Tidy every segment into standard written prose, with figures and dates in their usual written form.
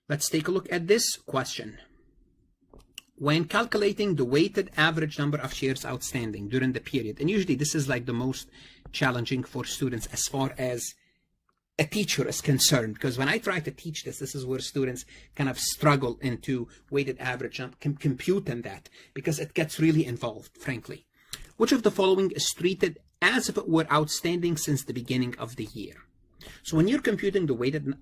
Let's take a look at this question. When calculating the weighted average number of shares outstanding during the period, and usually this is like the most challenging for students as far as a teacher is concerned, because when I try to teach this is where students kind of struggle into weighted average, computing that, because it gets really involved, frankly. Which of the following is treated as if it were outstanding since the beginning of the year? So when you're computing the weighted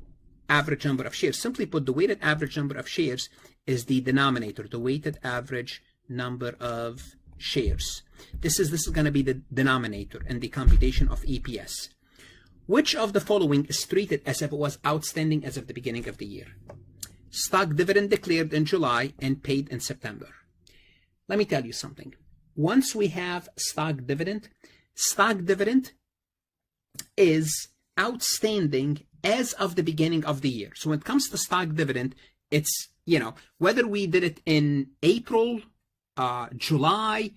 average number of shares, simply put, the weighted average number of shares is the denominator, the weighted average number of shares. This is going to be the denominator in the computation of EPS. Which of the following is treated as if it was outstanding as of the beginning of the year? Stock dividend declared in July and paid in September. Let me tell you something. Once we have stock dividend is outstanding as of the beginning of the year. So when it comes to stock dividend, it's, whether we did it in April, July,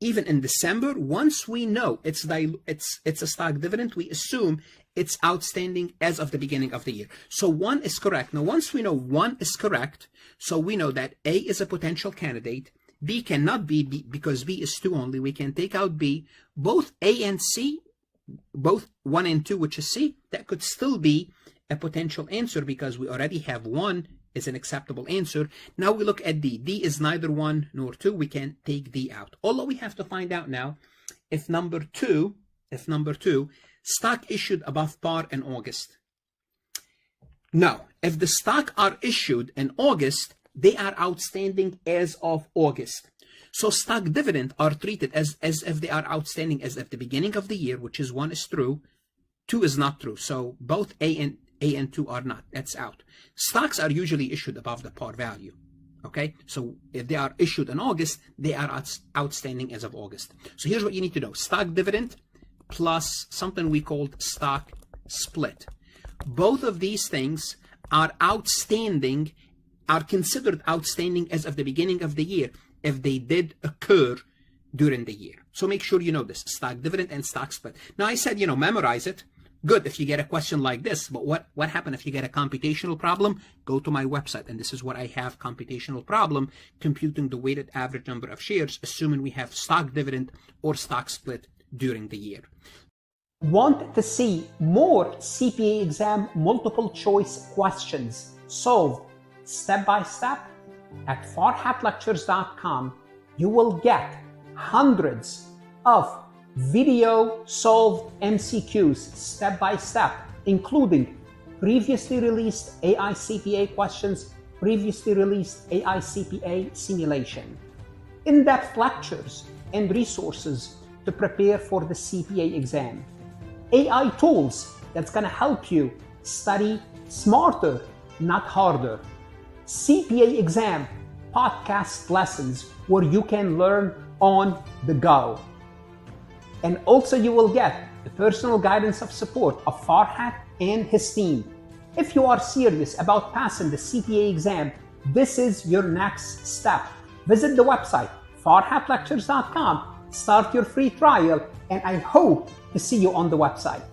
even in December, once we know it's a stock dividend, we assume it's outstanding as of the beginning of the year. So 1 is correct. Now, once we know 1 is correct, so we know that A is a potential candidate, B cannot be B because B is 2 only. We can take out B. Both A and C, both 1 and 2, which is C, that could still be a potential answer because we already have 1 is an acceptable answer. Now we look at D. D is neither 1 nor 2. We can take D out. Although we have to find out now if number 2, stock issued above par in August. No, if the stock are issued in August, they are outstanding as of August. So stock dividend are treated as if they are outstanding as of the beginning of the year, which is 1 is true, 2 is not true. So both A and 2 are not. That's out. Stocks are usually issued above the par value. Okay, so if they are issued in August, they are outstanding as of August. So here's what you need to know. Stock dividend plus something we called stock split. Both of these things are outstanding, are considered outstanding as of the beginning of the year if they did occur during the year. So make sure you know this, stock dividend and stock split. Now I said, memorize it. Good if you get a question like this, but what happened if you get a computational problem? Go to my website, and this is what I have, computational problem, computing the weighted average number of shares, assuming we have stock dividend or stock split during the year. Want to see more CPA exam multiple choice questions solved step by step? At farhatlectures.com, you will get hundreds of video solved MCQs step by step, including previously released AI CPA questions, previously released AI CPA simulation, in-depth lectures and resources to prepare for the CPA exam, AI tools that's going to help you study smarter, not harder, CPA exam podcast lessons where you can learn on the go. And also you will get the personal guidance of support of Farhat and his team. If you are serious about passing the CPA exam, this is your next step. Visit the website farhatlectures.com, start your free trial, and I hope to see you on the website.